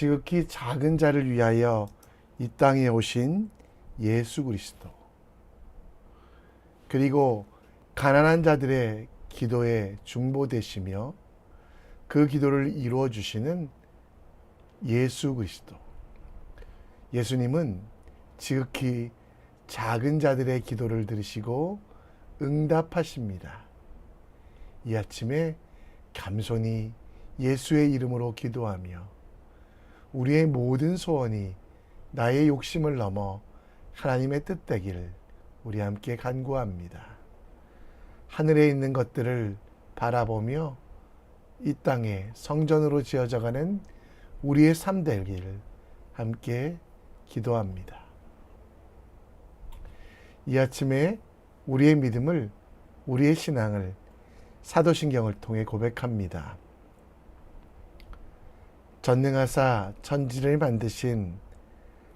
지극히 작은 자를 위하여 이 땅에 오신 예수 그리스도, 그리고 가난한 자들의 기도에 중보되시며 그 기도를 이루어 주시는 예수 그리스도. 예수님은 지극히 작은 자들의 기도를 들으시고 응답하십니다. 이 아침에 겸손히 예수의 이름으로 기도하며 우리의 모든 소원이 나의 욕심을 넘어 하나님의 뜻되기를 우리 함께 간구합니다. 하늘에 있는 것들을 바라보며 이 땅에 성전으로 지어져가는 우리의 삶 되기를 함께 기도합니다. 이 아침에 우리의 믿음을, 우리의 신앙을 사도신경을 통해 고백합니다. 전능하사 천지를 만드신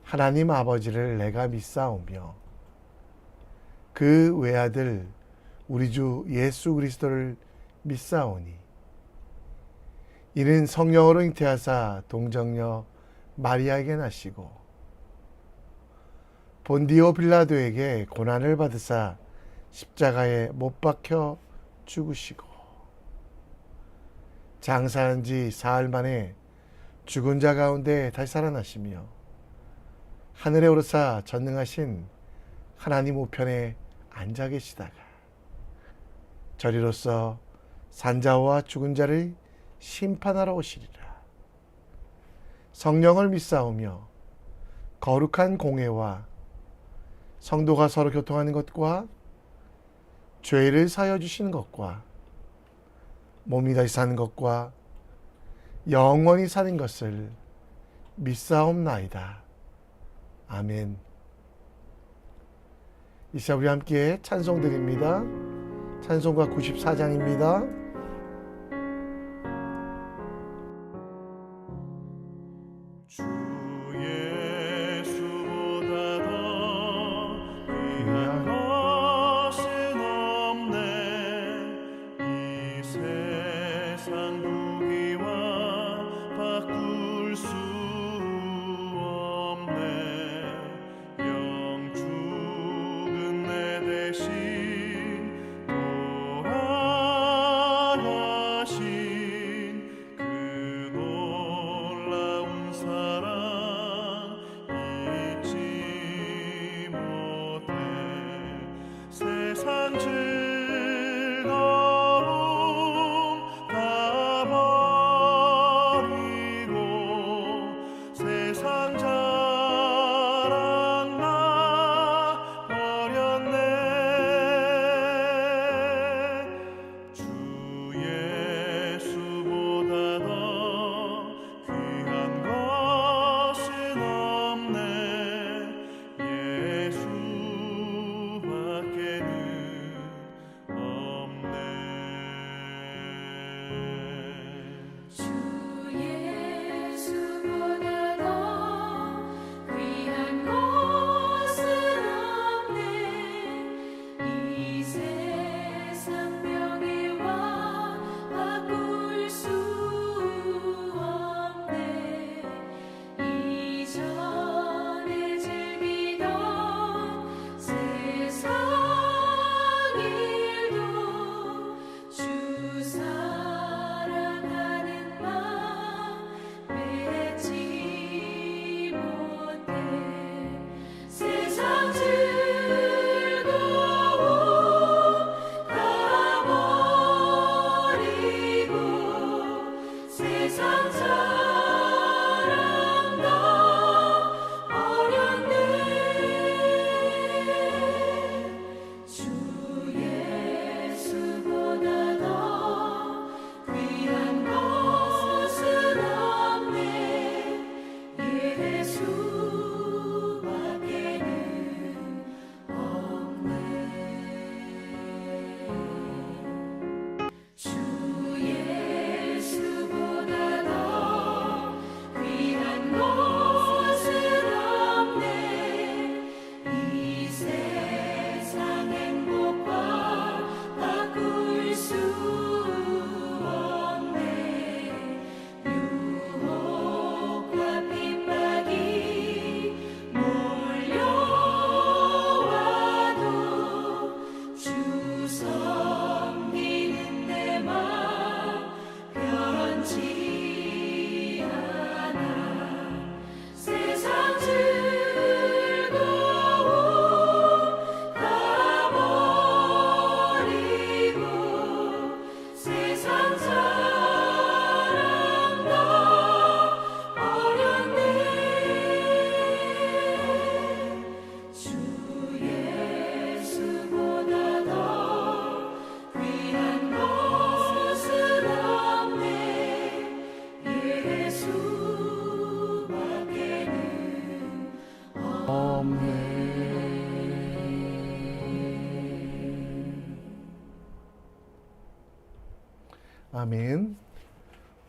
하나님 아버지를 내가 믿사오며 그 외아들 우리 주 예수 그리스도를 믿사오니 이는 성령으로 잉태하사 동정녀 마리아에게 나시고 본디오 빌라도에게 고난을 받으사 십자가에 못 박혀 죽으시고 장사한 지 사흘 만에 죽은 자 가운데 다시 살아나시며 하늘에 오르사 전능하신 하나님 우편에 앉아 계시다가 저리로서 산자와 죽은 자를 심판하러 오시리라. 성령을 믿사오며 거룩한 공회와 성도가 서로 교통하는 것과 죄를 사하여 주시는 것과 몸이 다시 사는 것과 영원히 사는 것을 믿사옵나이다. 아멘. 이 시간 우리 함께 찬송 드립니다. 찬송가 94장입니다. 세상 즐거움 다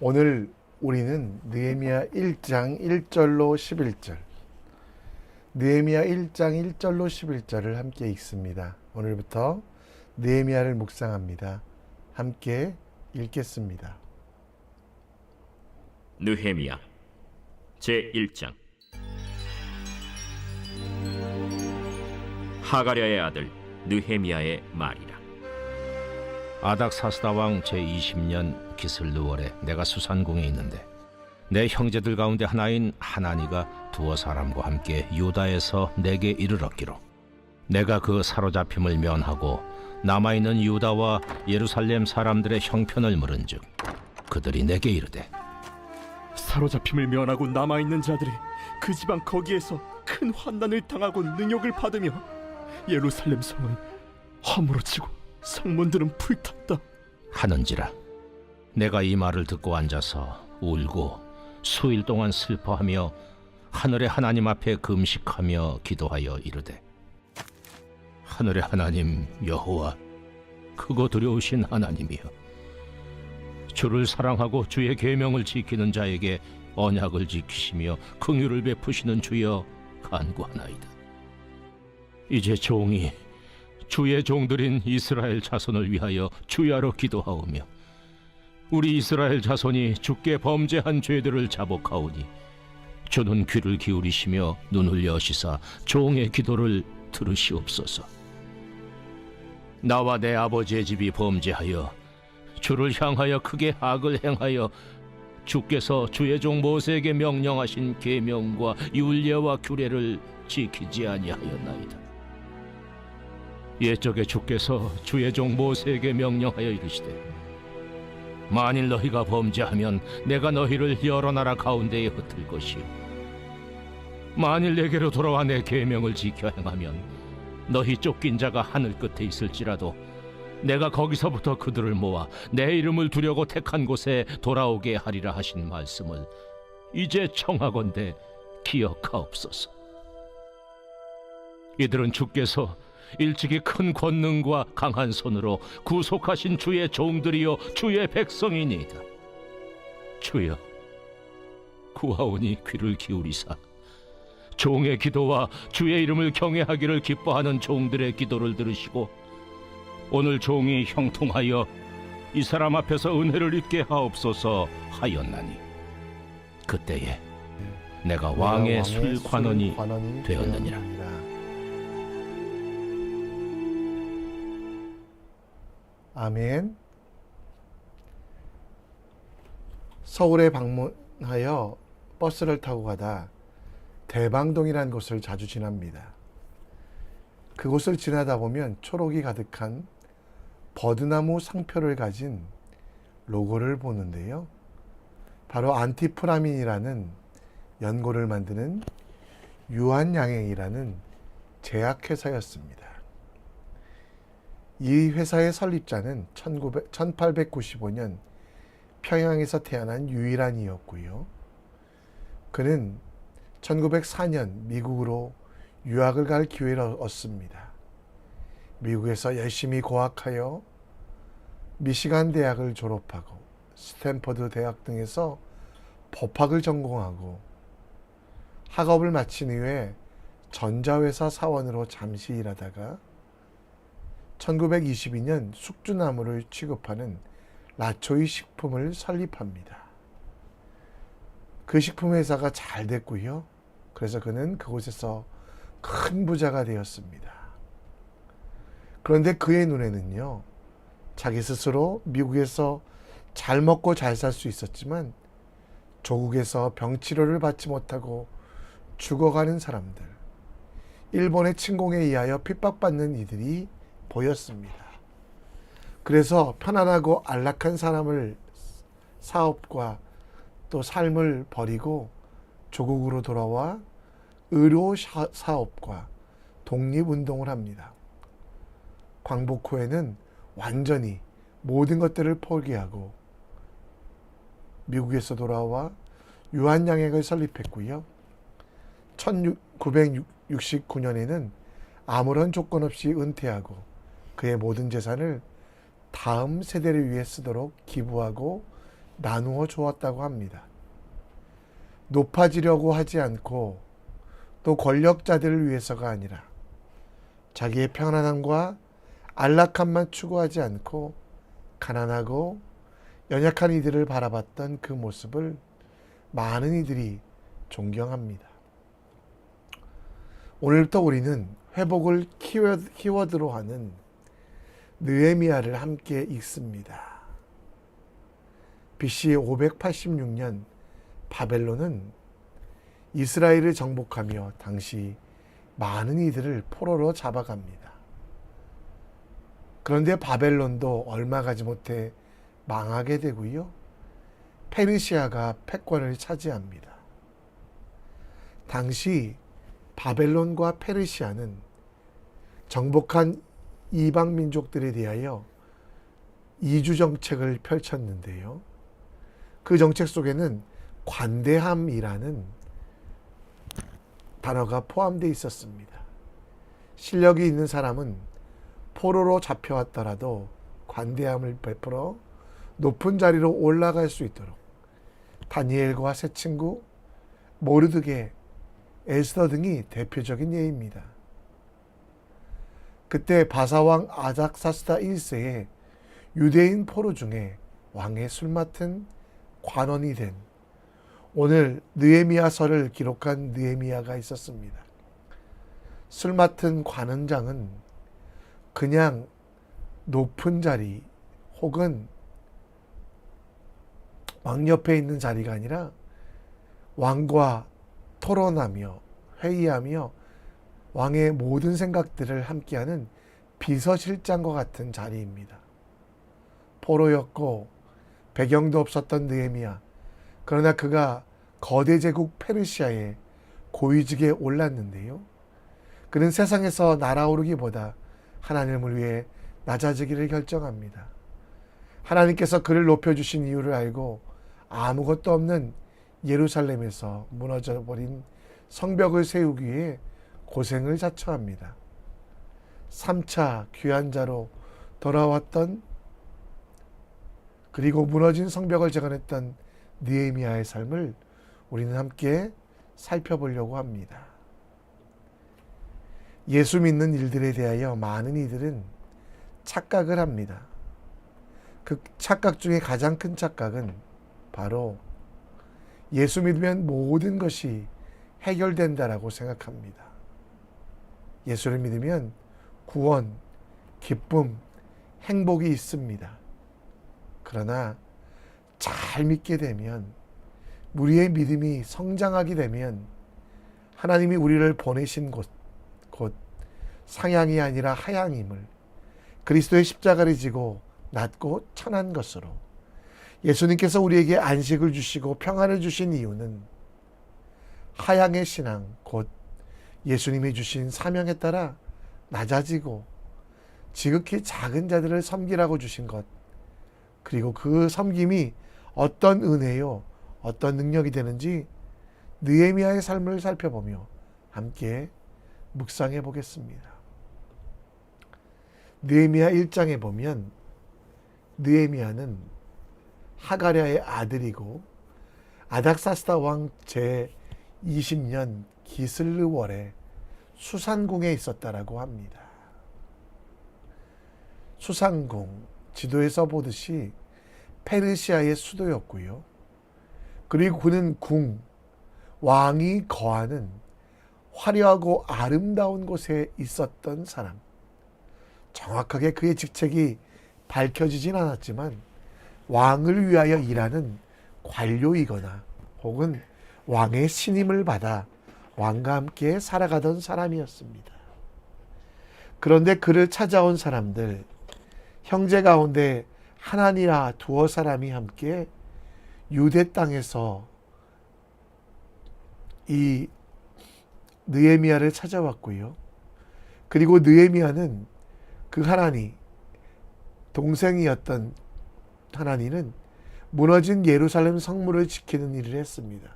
오늘 우리는 느헤미야 1장 1절로 11절, 느헤미야 1장 1절로 11절을 함께 읽습니다. 오늘부터 느헤미야를 묵상합니다. 함께 읽겠습니다. 느헤미야 제1장. 하가랴의 아들 느헤미야의 말이라. 아닥사스다 왕 제20년 기슬르월에 내가 수산궁에 있는데 내 형제들 가운데 하나인 하나니가 두어 사람과 함께 유다에서 내게 이르렀기로 내가 그 사로잡힘을 면하고 남아있는 유다와 예루살렘 사람들의 형편을 물은즉 그들이 내게 이르되 사로잡힘을 면하고 남아있는 자들이 그 지방 거기에서 큰 환난을 당하고 능욕을 받으며 예루살렘 성은 화무로 치고 성문들은 불탔다 하는지라. 내가 이 말을 듣고 앉아서 울고 수일 동안 슬퍼하며 하늘의 하나님 앞에 금식하며 기도하여 이르되 하늘의 하나님 여호와, 크고 두려우신 하나님이여, 주를 사랑하고 주의 계명을 지키는 자에게 언약을 지키시며 긍휼을 베푸시는 주여 간구하나이다. 이제 종이 주의 종들인 이스라엘 자손을 위하여 주야로 기도하오며 우리 이스라엘 자손이 주께 범죄한 죄들을 자복하오니 주는 귀를 기울이시며 눈을 여시사 종의 기도를 들으시옵소서. 나와 내 아버지의 집이 범죄하여 주를 향하여 크게 악을 행하여 주께서 주의 종 모세에게 명령하신 계명과 율례와 규례를 지키지 아니하였나이다. 옛적에 주께서 주의 종 모세에게 명령하여 이르시되 만일 너희가 범죄하면 내가 너희를 여러 나라 가운데에 흩을 것이요 만일 내게로 돌아와 내 계명을 지켜 행하면 너희 쫓긴 자가 하늘 끝에 있을지라도 내가 거기서부터 그들을 모아 내 이름을 두려고 택한 곳에 돌아오게 하리라 하신 말씀을 이제 청하건대 기억하옵소서. 이들은 주께서 일찍이 큰 권능과 강한 손으로 구속하신 주의 종들이요 주의 백성이니이다. 주여, 구하오니 귀를 기울이사 종의 기도와 주의 이름을 경외하기를 기뻐하는 종들의 기도를 들으시고 오늘 종이 형통하여 이 사람 앞에서 은혜를 입게 하옵소서 하였나니 그때에 내가 왕의 술관원이 되었느니라. 아멘. 서울에 방문하여 버스를 타고 가다 대방동이라는 곳을 자주 지납니다. 그곳을 지나다 보면 초록이 가득한 버드나무 상표를 가진 로고를 보는데요. 바로 안티프라민이라는 연고를 만드는 유한양행이라는 제약회사였습니다. 이 회사의 설립자는 1895년 평양에서 태어난 유일한 이였고요. 그는 1904년 미국으로 유학을 갈 기회를 얻습니다. 미국에서 열심히 고학하여 미시간 대학을 졸업하고 스탠퍼드 대학 등에서 법학을 전공하고 학업을 마친 이후에 전자회사 사원으로 잠시 일하다가 1922년 숙주나무를 취급하는 라초이 식품을 설립합니다. 그 식품 회사가 잘 됐고요. 그래서 그는 그곳에서 큰 부자가 되었습니다. 그런데 그의 눈에는요, 자기 스스로 미국에서 잘 먹고 잘 살 수 있었지만 조국에서 병치료를 받지 못하고 죽어가는 사람들, 일본의 침공에 의하여 핍박받는 이들이 보였습니다. 그래서 편안하고 안락한 사업과 또 삶을 버리고 조국으로 돌아와 의료 사업과 독립운동을 합니다. 광복 후에는 완전히 모든 것들을 포기하고 미국에서 돌아와 유한양행을 설립했고요. 1969년에는 아무런 조건 없이 은퇴하고 그의 모든 재산을 다음 세대를 위해 쓰도록 기부하고 나누어 주었다고 합니다. 높아지려고 하지 않고 또 권력자들을 위해서가 아니라 자기의 편안함과 안락함만 추구하지 않고 가난하고 연약한 이들을 바라봤던 그 모습을 많은 이들이 존경합니다. 오늘부터 우리는 회복을 키워드로 하는 느헤미야를 함께 읽습니다. BC 586년 바벨론은 이스라엘을 정복하며 당시 많은 이들을 포로로 잡아갑니다. 그런데 바벨론도 얼마 가지 못해 망하게 되고요. 페르시아가 패권을 차지합니다. 당시 바벨론과 페르시아는 정복한 이방 민족들에 대하여 이주 정책을 펼쳤는데요. 그 정책 속에는 관대함이라는 단어가 포함되어 있었습니다. 실력이 있는 사람은 포로로 잡혀왔더라도 관대함을 베풀어 높은 자리로 올라갈 수 있도록 다니엘과 세 친구, 모르드게, 에스더 등이 대표적인 예입니다. 그때 바사왕 아닥사스다 1세에 유대인 포로 중에 왕의 술 맡은 관원이 된 오늘 느헤미야서를 기록한 느헤미야가 있었습니다. 술 맡은 관원장은 그냥 높은 자리 혹은 왕 옆에 있는 자리가 아니라 왕과 토론하며 회의하며 왕의 모든 생각들을 함께하는 비서실장과 같은 자리입니다. 포로였고 배경도 없었던 느헤미야. 그러나 그가 거대 제국 페르시아의 고위직에 올랐는데요. 그는 세상에서 날아오르기보다 하나님을 위해 낮아지기를 결정합니다. 하나님께서 그를 높여주신 이유를 알고 아무것도 없는 예루살렘에서 무너져버린 성벽을 세우기 위해 고생을 자처합니다. 3차 귀환자로 돌아왔던 그리고 무너진 성벽을 재건했던 느헤미야의 삶을 우리는 함께 살펴보려고 합니다. 예수 믿는 일들에 대하여 많은 이들은 착각을 합니다. 그 착각 중에 가장 큰 착각은 바로 예수 믿으면 모든 것이 해결된다라고 생각합니다. 예수를 믿으면 구원, 기쁨, 행복이 있습니다. 그러나 잘 믿게 되면, 우리의 믿음이 성장하게 되면 하나님이 우리를 보내신 곧 상향이 아니라 하향임을, 그리스도의 십자가를 지고 낮고 천한 것으로 예수님께서 우리에게 안식을 주시고 평안을 주신 이유는 하향의 신앙, 곧 예수님이 주신 사명에 따라 낮아지고 지극히 작은 자들을 섬기라고 주신 것, 그리고 그 섬김이 어떤 은혜요, 어떤 능력이 되는지 느헤미야의 삶을 살펴보며 함께 묵상해 보겠습니다. 느헤미야 1장에 보면 느헤미야는 하가랴의 아들이고 아닥사스다 왕 제20년 기슬르월에 수산궁에 있었다라고 합니다. 수산궁, 지도에서 보듯이 페르시아의 수도였고요. 그리고 그는 왕이 거하는 화려하고 아름다운 곳에 있었던 사람. 정확하게 그의 직책이 밝혀지진 않았지만 왕을 위하여 일하는 관료이거나 혹은 왕의 신임을 받아 왕과 함께 살아가던 사람이었습니다. 그런데 그를 찾아온 사람들, 형제 가운데 하나니라 두어 사람이 함께 유대 땅에서 이 느헤미야를 찾아왔고요. 그리고 느헤미야는 그 하나니, 동생이었던 하나니는 무너진 예루살렘 성문을 지키는 일을 했습니다.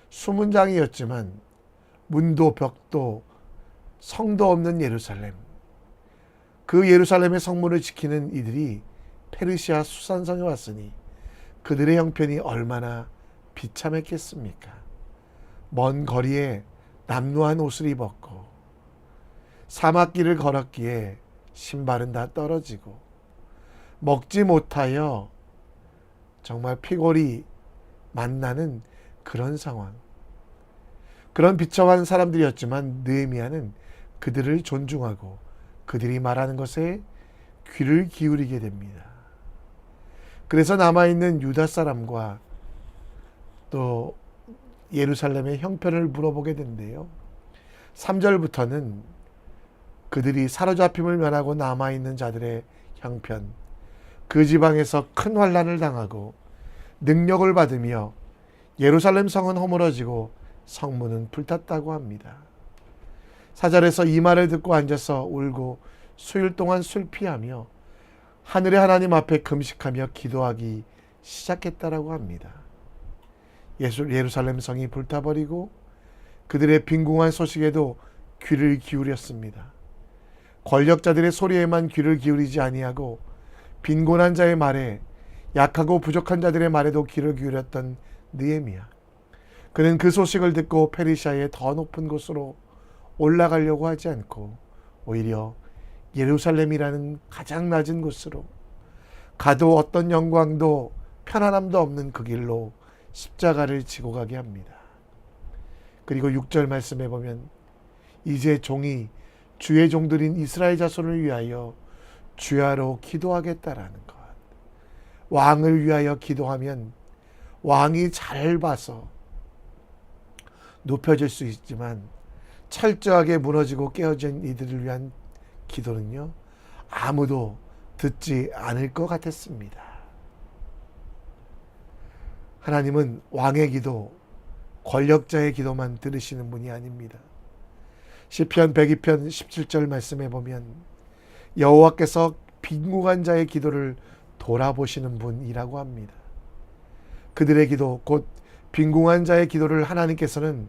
수문장이었지만 문도 벽도 성도 없는 예루살렘, 그 예루살렘의 성문을 지키는 이들이 페르시아 수산성에 왔으니 그들의 형편이 얼마나 비참했겠습니까? 먼 거리에 남루한 옷을 입었고 사막길을 걸었기에 신발은 다 떨어지고 먹지 못하여 정말 피골이 만나는 그런 상황. 그런 비참한 사람들이었지만 느헤미야는 그들을 존중하고 그들이 말하는 것에 귀를 기울이게 됩니다. 그래서 남아있는 유다 사람과 또 예루살렘의 형편을 물어보게 된대요. 3절부터는 그들이 사로잡힘을 면하고 남아있는 자들의 형편, 그 지방에서 큰 환난을 당하고 능력을 받으며 예루살렘 성은 허물어지고 성문은 불탔다고 합니다. 4절에서 이 말을 듣고 앉아서 울고 수일 동안 술피하며 하늘의 하나님 앞에 금식하며 기도하기 시작했다라고 합니다. 예루살렘 성이 불타버리고 그들의 빈궁한 소식에도 귀를 기울였습니다. 권력자들의 소리에만 귀를 기울이지 아니하고 빈곤한 자의 말에, 약하고 부족한 자들의 말에도 귀를 기울였던 느헤미야. 그는 그 소식을 듣고 페르시아의 더 높은 곳으로 올라가려고 하지 않고 오히려 예루살렘이라는 가장 낮은 곳으로, 가도 어떤 영광도 편안함도 없는 그 길로 십자가를 지고 가게 합니다. 그리고 6절 말씀에 보면 이제 종이 주의 종들인 이스라엘 자손을 위하여 주야로 기도하겠다라는 것. 왕을 위하여 기도하면 왕이 잘 봐서 높여질 수 있지만 철저하게 무너지고 깨어진 이들을 위한 기도는요, 아무도 듣지 않을 것 같았습니다. 하나님은 왕의 기도, 권력자의 기도만 들으시는 분이 아닙니다. 시편 102편 17절 말씀에 보면 여호와께서 빈궁한 자의 기도를 돌아보시는 분이라고 합니다. 그들의 기도, 곧 빈궁한 자의 기도를 하나님께서는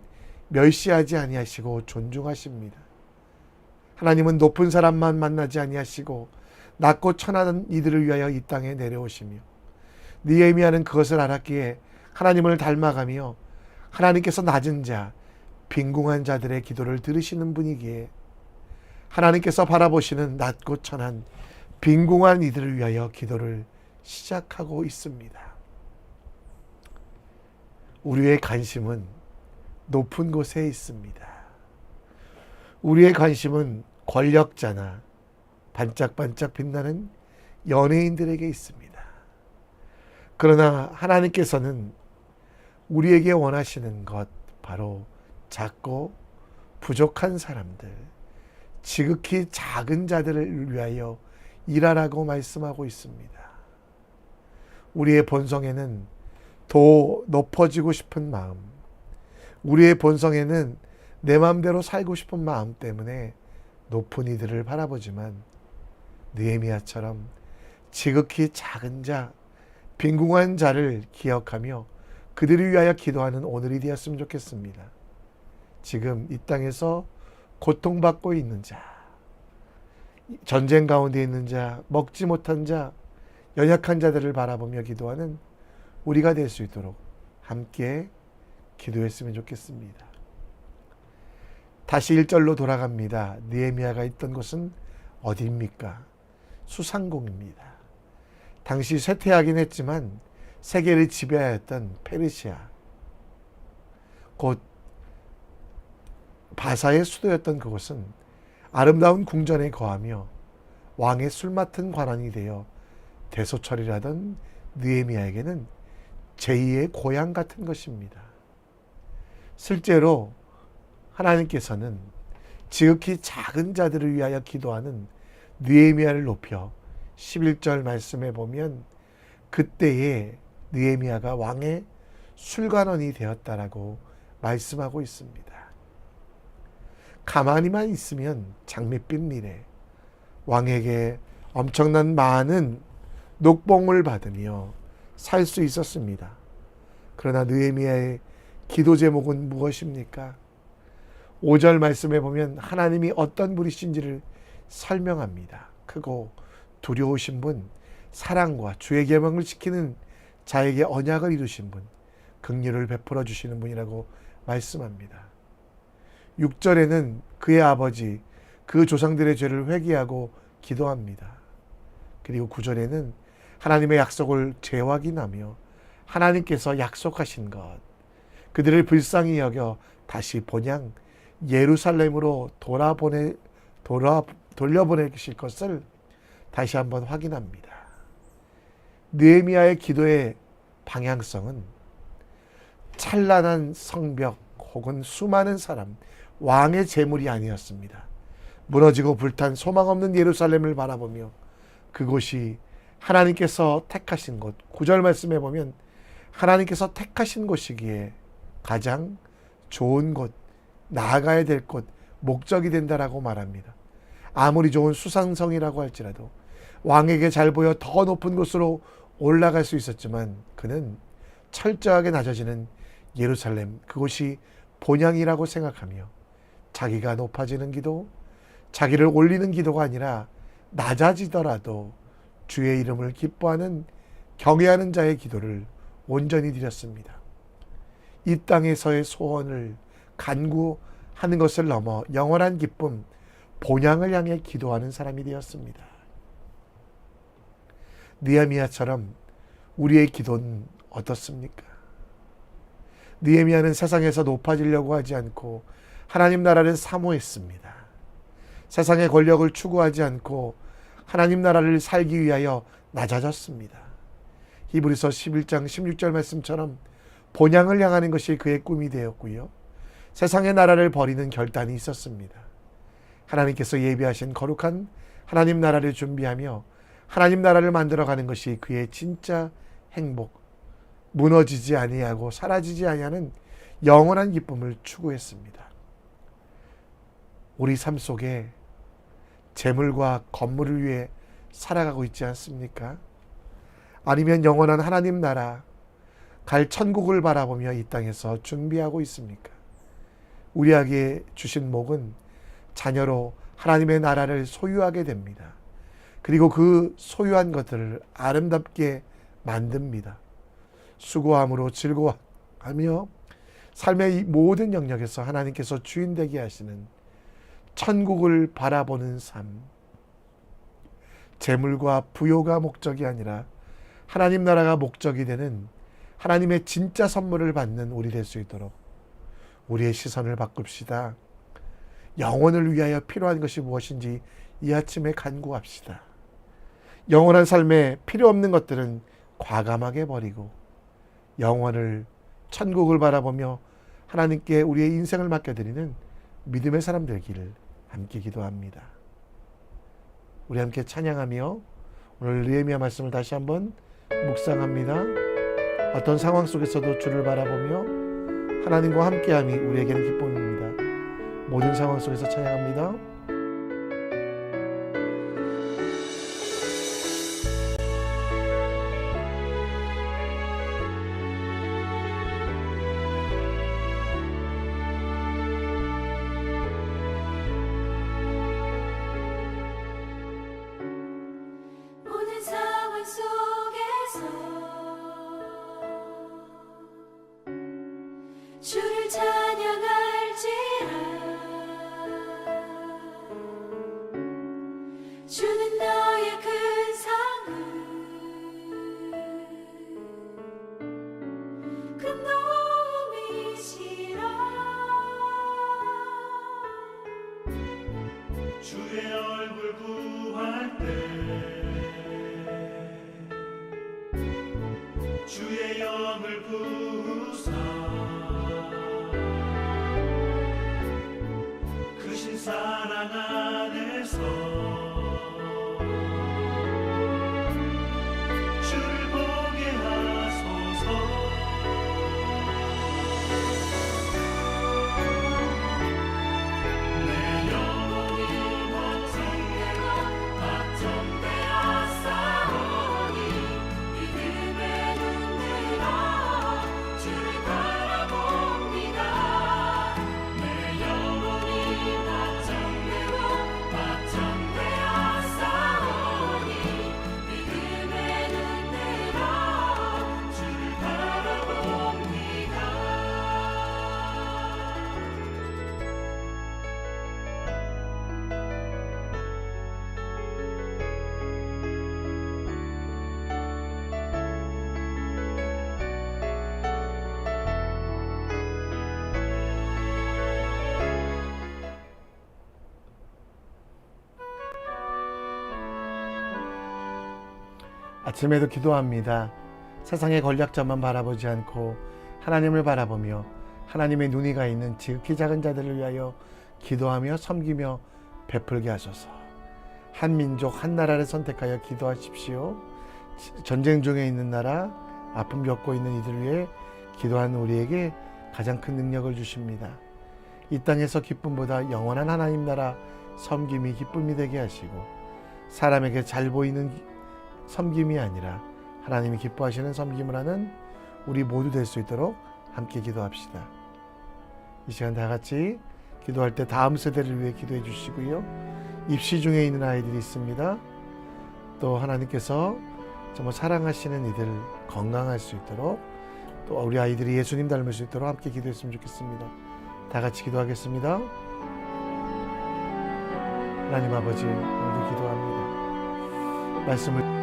멸시하지 아니하시고 존중하십니다. 하나님은 높은 사람만 만나지 아니하시고 낮고 천한 이들을 위하여 이 땅에 내려오시며, 느헤미야는 그것을 알았기에 하나님을 닮아가며 하나님께서 낮은 자, 빈궁한 자들의 기도를 들으시는 분이기에 하나님께서 바라보시는 낮고 천한 빈궁한 이들을 위하여 기도를 시작하고 있습니다. 우리의 관심은 높은 곳에 있습니다. 우리의 관심은 권력자나 반짝반짝 빛나는 연예인들에게 있습니다. 그러나 하나님께서는 우리에게 원하시는 것, 바로 작고 부족한 사람들, 지극히 작은 자들을 위하여 일하라고 말씀하고 있습니다. 우리의 본성에는 더 높아지고 싶은 마음, 우리의 본성에는 내 마음대로 살고 싶은 마음 때문에 높은 이들을 바라보지만 느헤미야처럼 지극히 작은 자, 빈궁한 자를 기억하며 그들을 위하여 기도하는 오늘이 되었으면 좋겠습니다. 지금 이 땅에서 고통받고 있는 자, 전쟁 가운데 있는 자, 먹지 못한 자, 연약한 자들을 바라보며 기도하는 우리가 될 수 있도록 함께 기도했으면 좋겠습니다. 다시 1절로 돌아갑니다. 느헤미야가 있던 곳은 어디입니까? 수상궁입니다. 당시 쇠퇴하긴 했지만 세계를 지배하였던 페르시아, 곧 바사의 수도였던 그곳은 아름다운 궁전에 거하며 왕의 술 맡은 관원이 되어 대소처리라던 느헤미야에게는 제2의 고향 같은 것입니다. 실제로 하나님께서는 지극히 작은 자들을 위하여 기도하는 느헤미야를 높여 11절 말씀에 보면 그때에 느헤미야가 왕의 술관원이 되었다라고 말씀하고 있습니다. 가만히만 있으면 장밋빛 미래, 왕에게 엄청난 많은 녹봉을 받으며 살 수 있었습니다. 그러나 느헤미야의 기도 제목은 무엇입니까? 5절 말씀에 보면 하나님이 어떤 분이신지를 설명합니다. 크고 두려우신 분, 사랑과 주의 계명을 지키는 자에게 언약을 이루신 분, 긍휼을 베풀어 주시는 분이라고 말씀합니다. 6절에는 그의 아버지, 그 조상들의 죄를 회개하고 기도합니다. 그리고 9절에는 하나님의 약속을 재확인하며 하나님께서 약속하신 것, 그들을 불쌍히 여겨 다시 본향 예루살렘으로 돌려보내실 것을 다시 한번 확인합니다. 느헤미야의 기도의 방향성은 찬란한 성벽 혹은 수많은 사람, 왕의 재물이 아니었습니다. 무너지고 불탄 소망 없는 예루살렘을 바라보며 그곳이 하나님께서 택하신 곳, 9절 말씀에 보면 하나님께서 택하신 곳이기에 가장 좋은 곳, 나아가야 될 곳, 목적이 된다라고 말합니다. 아무리 좋은 수상성이라고 할지라도 왕에게 잘 보여 더 높은 곳으로 올라갈 수 있었지만 그는 철저하게 낮아지는 예루살렘, 그곳이 본향이라고 생각하며 자기가 높아지는 기도, 자기를 올리는 기도가 아니라 낮아지더라도 주의 이름을 기뻐하는 경외하는 자의 기도를 온전히 드렸습니다. 이 땅에서의 소원을 간구하는 것을 넘어 영원한 기쁨, 본향을 향해 기도하는 사람이 되었습니다. 느헤미야처럼 우리의 기도는 어떻습니까? 느헤미야는 세상에서 높아지려고 하지 않고 하나님 나라를 사모했습니다. 세상의 권력을 추구하지 않고 하나님 나라를 살기 위하여 낮아졌습니다. 히브리서 11장 16절 말씀처럼 본향을 향하는 것이 그의 꿈이 되었고요. 세상의 나라를 버리는 결단이 있었습니다. 하나님께서 예비하신 거룩한 하나님 나라를 준비하며 하나님 나라를 만들어가는 것이 그의 진짜 행복, 무너지지 아니하고 사라지지 아니하는 영원한 기쁨을 추구했습니다. 우리 삶 속에 재물과 건물을 위해 살아가고 있지 않습니까? 아니면 영원한 하나님 나라, 갈 천국을 바라보며 이 땅에서 준비하고 있습니까? 우리에게 주신 복은 자녀로 하나님의 나라를 소유하게 됩니다. 그리고 그 소유한 것들을 아름답게 만듭니다. 수고함으로 즐거워하며 삶의 이 모든 영역에서 하나님께서 주인 되게 하시는 천국을 바라보는 삶, 재물과 부요가 목적이 아니라 하나님 나라가 목적이 되는 하나님의 진짜 선물을 받는 우리 될 수 있도록 우리의 시선을 바꿉시다. 영혼을 위하여 필요한 것이 무엇인지 이 아침에 간구합시다. 영원한 삶에 필요 없는 것들은 과감하게 버리고 영원을, 천국을 바라보며 하나님께 우리의 인생을 맡겨드리는 믿음의 사람 되기를 함께 기도합니다. 우리 함께 찬양하며 오늘 느헤미야 말씀을 다시 한번 묵상합니다. 어떤 상황 속에서도 주를 바라보며 하나님과 함께함이 우리에게는 기쁨입니다. 모든 상황 속에서 찬양합니다. 모든 상황 속에서 주를 찬양할지라. 주는 너의 큰 상을 큰 도움이시라. 주의 얼굴 구할 때 주의 영을 부으사 크신 사랑 안에서 주를 보게 하소서. 내 영혼이 걱정되어 싸우니 믿음의 눈 들어 주를 바라봅니다. 내 영혼이 걱정되어 아침에도 기도합니다. 세상의 권력자만 바라보지 않고 하나님을 바라보며 하나님의 눈이 가 있는 지극히 작은 자들을 위하여 기도하며 섬기며 베풀게 하소서. 한 민족 한 나라를 선택하여 기도하십시오. 전쟁 중에 있는 나라, 아픔 겪고 있는 이들 위해 기도하는 우리에게 가장 큰 능력을 주십니다. 이 땅에서 기쁨보다 영원한 하나님 나라 섬김이 기쁨이 되게 하시고, 사람에게 잘 보이는 섬김이 아니라 하나님이 기뻐하시는 섬김을 하는 우리 모두 될 수 있도록 함께 기도합시다. 이 시간 다 같이 기도할 때 다음 세대를 위해 기도해 주시고요. 입시 중에 있는 아이들이 있습니다. 또 하나님께서 정말 사랑하시는 이들 건강할 수 있도록, 또 우리 아이들이 예수님 닮을 수 있도록 함께 기도했으면 좋겠습니다. 다 같이 기도하겠습니다. 하나님 아버지, 오늘도 기도합니다. 말씀을